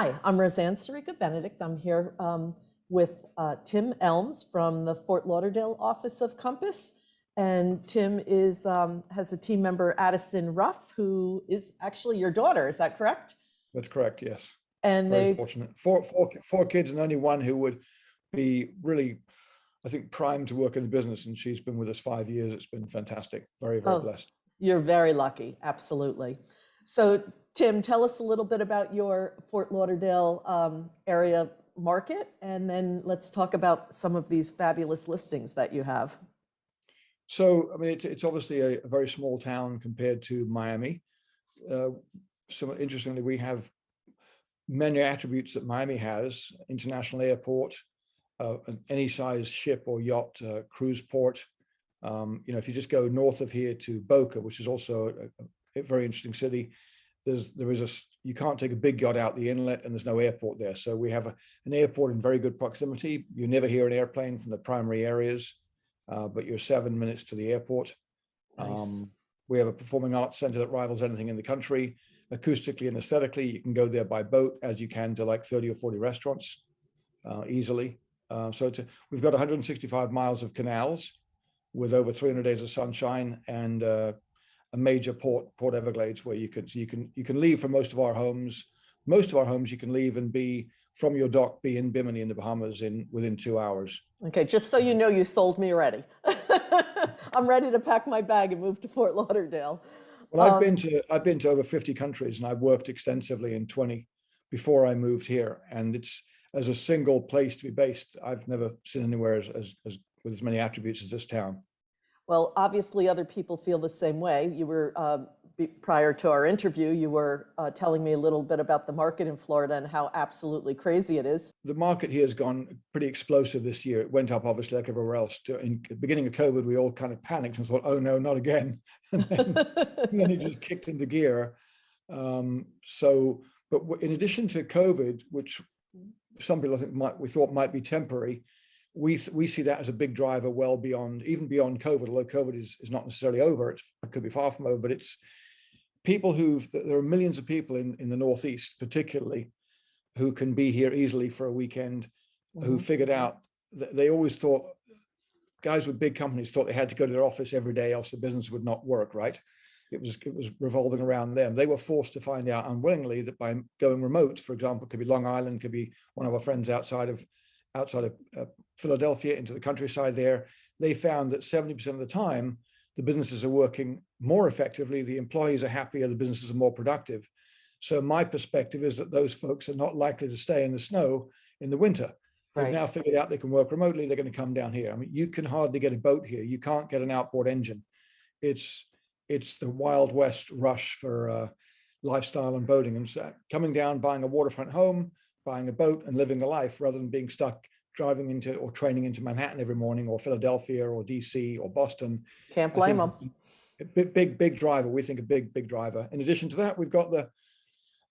Hi, I'm Roseann Benedict. I'm here with Tim Elmes from the Fort Lauderdale office of Compass. And Tim has a team member, Addison Ruff, who is actually your daughter. Is that correct? That's correct, yes. And Very fortunate. Four kids and only one who would be really, I think, primed to work in the business. And she's been with us 5 years. It's been fantastic. Very, very blessed. You're very lucky. Absolutely. So Tim, tell us a little bit about your Fort Lauderdale area market, and then let's talk about some of these fabulous listings that you have. So, I mean, it's obviously a very small town compared to Miami. So interestingly, we have many attributes that Miami has: international airport, any size ship or yacht, cruise port. If you just go north of here to Boca, which is also a very interesting city, you can't take a big yacht out the inlet, and there's no airport there. So we have an airport in very good proximity. You never hear an airplane from the primary areas, but you're 7 minutes to the airport. Nice. We have a performing arts center that rivals anything in the country. Acoustically and aesthetically, you can go there by boat as you can to like 30 or 40 restaurants easily. We've got 165 miles of canals with over 300 days of sunshine, and a major Port Everglades where you can leave from most of our homes. Most of our homes you can leave and be from your dock, be in Bimini in the Bahamas within 2 hours. Okay, just so you know, you sold me already. I'm ready to pack my bag and move to Fort Lauderdale. Well, I've been to over 50 countries, and I've worked extensively in 20 before I moved here. And it's, as a single place to be based, I've never seen anywhere as with as many attributes as this town. Well, obviously other people feel the same way. You were, prior to our interview, you were telling me a little bit about the market in Florida and how absolutely crazy it is. The market here has gone pretty explosive this year. It went up obviously like everywhere else. In the beginning of COVID, we all kind of panicked and thought, oh no, not again. And then it just kicked into gear. But in addition to COVID, which some people I think we thought might be temporary, we see that as a big driver well beyond, even beyond COVID, although COVID is not necessarily over. It could be far from over, but it's people there are millions of people in the Northeast, particularly, who can be here easily for a weekend, who figured out that they always thought, guys with big companies thought they had to go to their office every day, else the business would not work, right? It was revolving around them. They were forced to find out unwillingly that by going remote, for example, it could be Long Island, could be one of our friends outside of Philadelphia into the countryside there, they found that 70% of the time, the businesses are working more effectively, the employees are happier, the businesses are more productive. So my perspective is that those folks are not likely to stay in the snow in the winter. They've now figured out they can work remotely, they're going to come down here. I mean, you can hardly get a boat here. You can't get an outboard engine. It's the Wild West rush for lifestyle and boating. And so coming down, buying a waterfront home, buying a boat and living a life rather than being stuck driving into or training into Manhattan every morning, or Philadelphia or DC or Boston. Can't blame them. Big driver. We think a big driver. In addition to that, we've got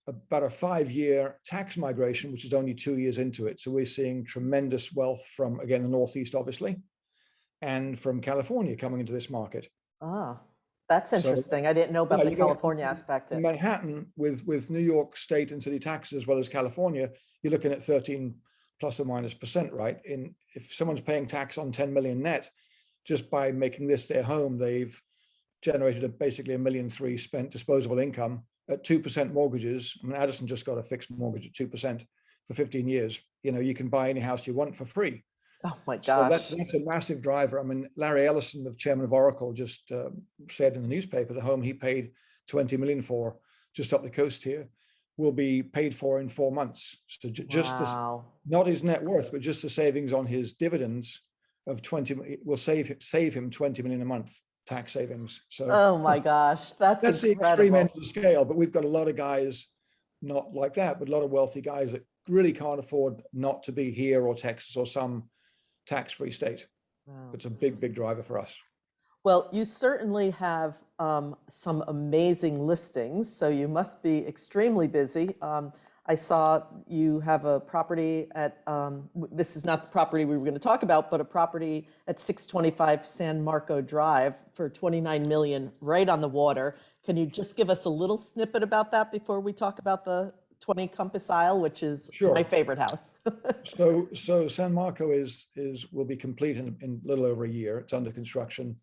about a 5-year tax migration, which is only 2 years into it. So we're seeing tremendous wealth from, again, the Northeast, obviously, and from California coming into this market. Ah, that's interesting. I didn't know about the California aspect. In Manhattan, with New York state and city taxes, as well as California, you're looking at 13 plus or minus %, right? If someone's paying tax on 10 million net, just by making this their home, they've generated basically $1.3 million spent disposable income at 2% mortgages. I mean, Addison just got a fixed mortgage at 2% for 15 years. You can buy any house you want for free. Oh my gosh. So that's a massive driver. I mean, Larry Ellison, the chairman of Oracle, just said in the newspaper, the home he paid 20 million for just up the coast here will be paid for in 4 months. So just not his net worth, but just the savings on his dividends of 20 will save him 20 million a month tax savings. So oh my gosh, that's incredible. The extreme end of the scale. But we've got a lot of guys not like that, but a lot of wealthy guys that really can't afford not to be here or Texas or some tax-free state. Wow. It's a big driver for us. Well, you certainly have some amazing listings, so you must be extremely busy. I saw you have a property at, this is not the property we were going to talk about, but a property at 625 San Marco Drive for $29 million right on the water. Can you just give us a little snippet about that before we talk about the 20 Compass Isle, which is my Sure. favorite house. So San Marco will be complete in a little over a year. It's under construction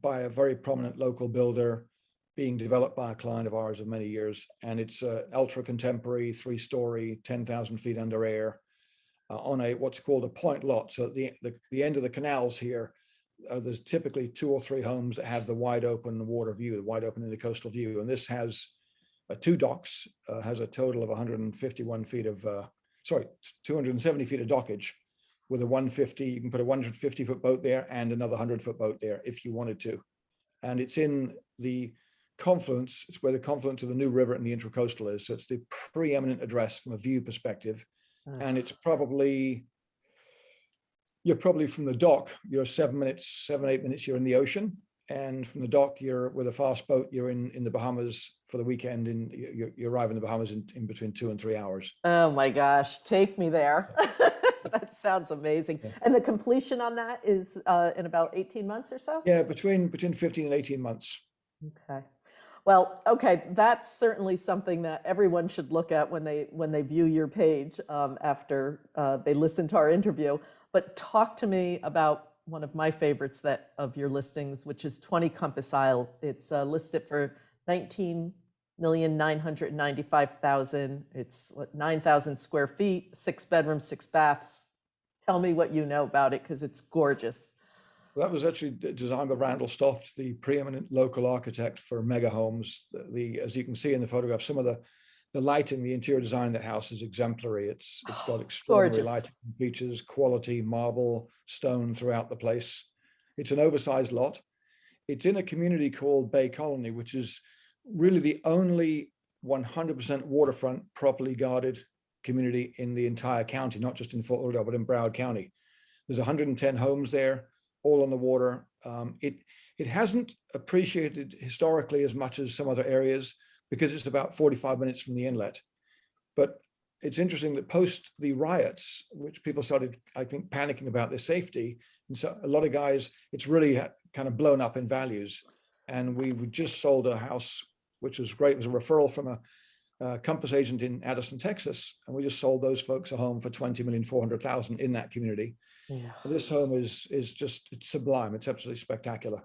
by a very prominent local builder, being developed by a client of ours of many years. And it's ultra contemporary, 3-story, 10,000 feet under air on a what's called a point lot. So at the end of the canals here, there's typically 2 or 3 homes that have the wide open water view, the wide open intercoastal view. And this has 2 docks, has a total of 151 feet of, 270 feet of dockage with a 150, you can put a 150-foot boat there and another 100-foot boat there if you wanted to. And it's in the confluence, it's where the confluence of the New River and the Intracoastal is. So it's the preeminent address from a view perspective. And it's probably, you're probably from the dock, you're 7, 8 minutes, you're in the ocean. And from the dock, you're with a fast boat, you're in the Bahamas for the weekend, and you arrive in the Bahamas in between 2 and 3 hours. Oh my gosh, take me there. That sounds amazing. Yeah. And the completion on that is in about 18 months or so? Yeah, between 15 and 18 months. Okay. Well, okay, that's certainly something that everyone should look at when they view your page after they listen to our interview. But talk to me about one of my favorites of your listings, which is 20 Compass Isle. It's listed for $19,995,000. It's 9,000 square feet, 6 bedrooms, 6 baths. Tell me what you know about it, because it's gorgeous. Well, that was actually designed by Randall Stoft, the preeminent local architect for mega homes. As you can see in the photograph, some of the lighting, the interior design of the house is exemplary. It's got extraordinary lighting features, quality, marble, stone throughout the place. It's an oversized lot. It's in a community called Bay Colony, which is really the only 100% waterfront properly guarded community in the entire county, not just in Fort Lauderdale, but in Broward County. There's 110 homes there, all on the water. It hasn't appreciated historically as much as some other areas because it's about 45 minutes from the inlet. But it's interesting that post the riots, which people started, I think, panicking about their safety, and so a lot of guys, it's really kind of blown up in values. And we just sold a house, which was great. It was a referral from a Compass agent in Addison, Texas, and we just sold those folks a home for $20,400,000 in that community. Yeah. This home is just, it's sublime. It's absolutely spectacular.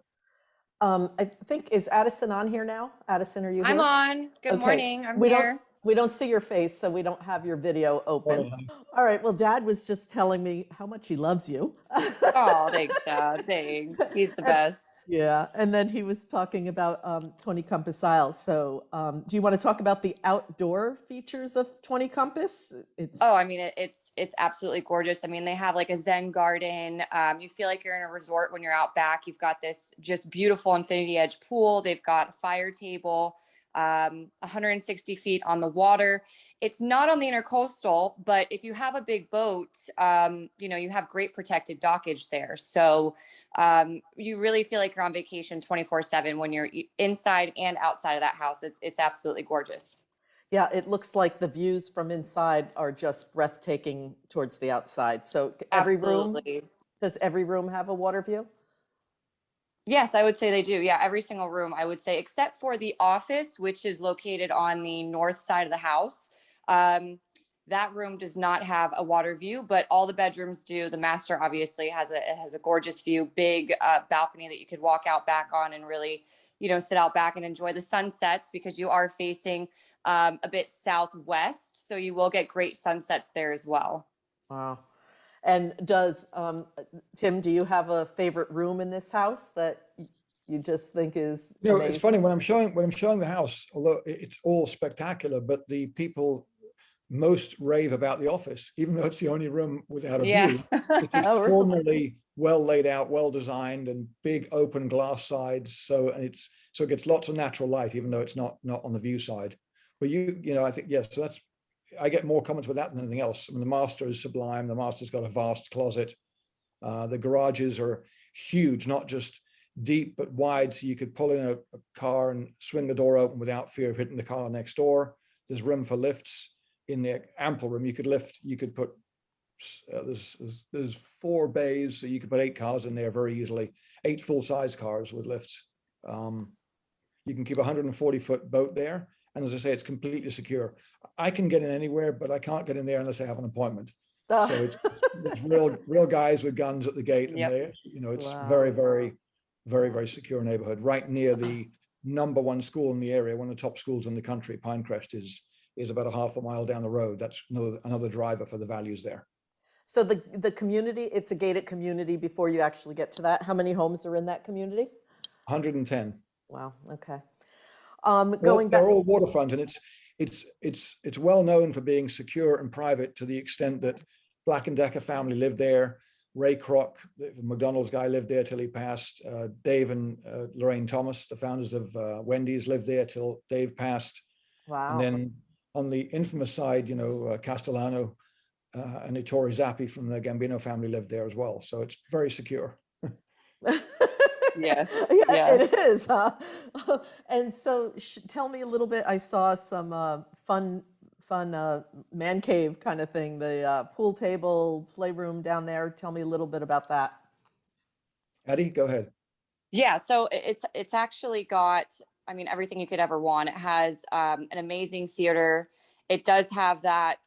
I think, is Addison on here now? Addison, are you here? I'm on. Good morning. I'm here. We don't see your face, so we don't have your video open. All right. Well, Dad was just telling me how much he loves you. Oh, thanks, Dad. Thanks. He's the best. Yeah. And then he was talking about 20 Compass Isle. So do you want to talk about the outdoor features of 20 Compass? I mean, it's absolutely gorgeous. I mean, they have like a Zen garden. You feel like you're in a resort when you're out back. You've got this just beautiful infinity edge pool. They've got a fire table. 160 feet on the water. It's not on the intercoastal, but if you have a big boat, you have great protected dockage there. So you really feel like you're on vacation 24/7 when you're inside and outside of that house. It's absolutely gorgeous. Yeah, it looks like the views from inside are just breathtaking towards the outside. So does every room have a water view? Yes, I would say they do. Yeah, every single room, I would say, except for the office, which is located on the north side of the house. That room does not have a water view, but all the bedrooms do. The master obviously has a gorgeous view, big balcony that you could walk out back on and really, sit out back and enjoy the sunsets, because you are facing a bit southwest. So you will get great sunsets there as well. Wow. And does, Tim, do you have a favorite room in this house that you just think is amazing? It's funny when I'm showing the house, although it's all spectacular, but the people most rave about the office, even though it's the only room without a view. It's extraordinarily well laid out, well designed, and big open glass sides. So it gets lots of natural light, even though it's not on the view side. But I think, yes, so I get more comments with that than anything else. I mean, the master is sublime. The master's got a vast closet. The garages are huge, not just deep, but wide. So you could pull in a car and swing the door open without fear of hitting the car next door. There's room for lifts in the ample room. You could put, there's 4 bays. So you could put 8 cars in there very easily, 8 full-size cars with lifts. You can keep a 140-foot boat there. And as I say, it's completely secure. I can get in anywhere, but I can't get in there unless I have an appointment. Ah, So it's real guys with guns at the gate, and Yep. they, it's Wow. very secure neighborhood, right near the #1 school in the area, one of the top schools in the country. Pinecrest is about a half a mile down the road. That's another driver for the values there. So the community, it's a gated community before you actually get to that. How many homes are in that community? 110. Wow, okay. Well, Going back, they're all waterfront, and it's well known for being secure and private, to the extent that Black and Decker family lived there. Ray Kroc, the McDonald's guy, lived there till he passed. Dave and Lorraine Thomas, the founders of Wendy's, lived there till Dave passed. And wow. then on the infamous side, Castellano and Ettore Zappi from the Gambino family lived there as well. So it's very secure. Yes. Yeah, it Yes. is, huh? And so tell me a little bit, I saw some fun man cave kind of thing, the pool table, playroom down there. Tell me a little bit about that. Eddie, go ahead. Yeah, so it's actually got, I mean, everything you could ever want. It has an amazing theater. It does have that,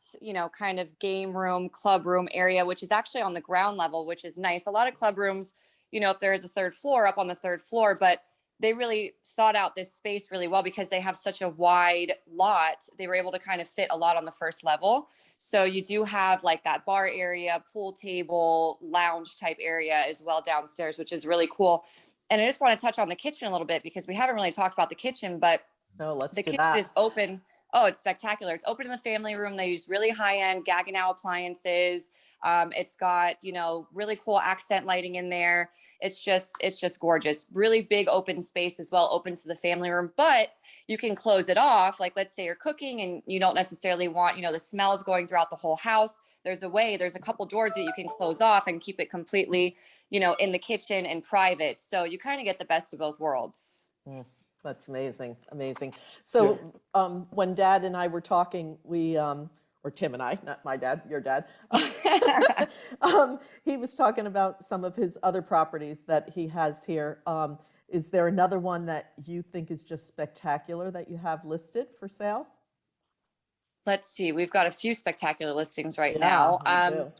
kind of game room, club room area, which is actually on the ground level, which is nice. A lot of club rooms, if there's a third floor, up on the third floor, but they really thought out this space really well because they have such a wide lot. They were able to kind of fit a lot on the first level. So you do have like that bar area, pool table, lounge type area as well downstairs, which is really cool. And I just want to touch on the kitchen a little bit because we haven't really talked about the kitchen, but No, let's the do kitchen that. is open. Oh, it's spectacular. It's open in the family room. They use really high-end Gaggenau appliances. It's got, really cool accent lighting in there. It's just gorgeous. Really big open space as well, open to the family room, but you can close it off. Like, let's say you're cooking and you don't necessarily want, the smells going throughout the whole house. There's a couple doors that you can close off and keep it completely, in the kitchen and private. So you kind of get the best of both worlds. That's amazing, amazing. So when Dad and I were talking, or Tim and I, not my dad, your dad, he was talking about some of his other properties that he has here. Is there another one that you think is just spectacular that you have listed for sale? Let's see. We've got a few spectacular listings right Yeah, now. we do.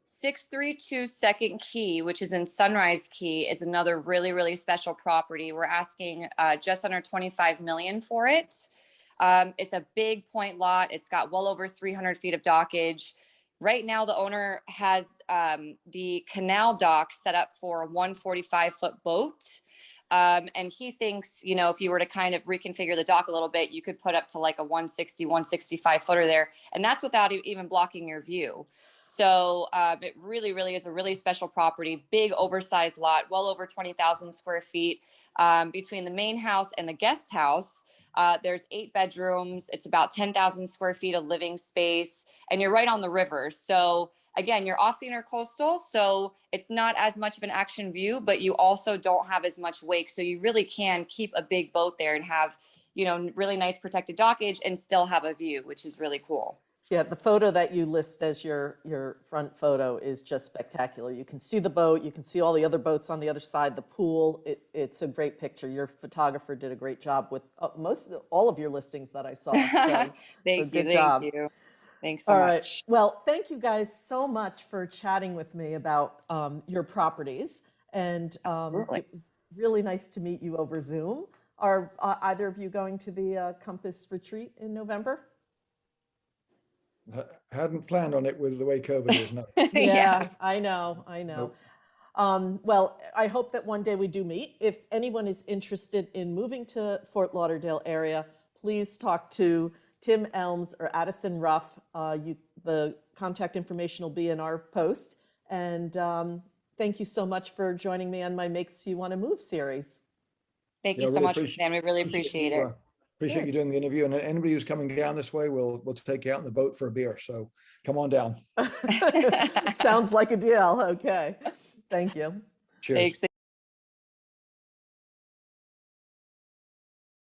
632 Second Key, which is in Sunrise Key, is another really, really special property. We're asking just under 25 million for it. It's a big point lot. It's got well over 300 feet of dockage. Right now, the owner has the canal dock set up for a 145-foot boat. And he thinks, if you were to kind of reconfigure the dock a little bit, you could put up to like a 160, 165 footer there. And that's without even blocking your view. So it really, really is a really special property, big oversized lot, well over 20,000 square feet. Between the main house and the guest house, there's 8 bedrooms. It's about 10,000 square feet of living space, and you're right on the river. So again, you're off the intercoastal, so it's not as much of an action view, but you also don't have as much wake. So you really can keep a big boat there and have, really nice protected dockage and still have a view, which is really cool. Yeah, the photo that you list as your front photo is just spectacular. You can see the boat, you can see all the other boats on the other side, the pool. It's a great picture. Your photographer did a great job with all of your listings that I saw. So, Thank good job. you. Thanks so All much. right. Well, thank you guys so much for chatting with me about your properties. And it was really nice to meet you over Zoom. Are either of you going to the Compass retreat in November? Hadn't planned on it with the way COVID is. No. Yeah, I know. Nope. Well, I hope that one day we do meet. If anyone is interested in moving to Fort Lauderdale area, please talk to Tim Elmes or Addison Ruff. The contact information will be in our post. And thank you so much for joining me on my Makes You Want to Move series. Thank you so much, Sam. We really appreciate it. Appreciate you doing the interview. And anybody who's coming down this way, we'll take you out in the boat for a beer. So come on down. Sounds like a deal. Okay. Thank you. Cheers. Thanks.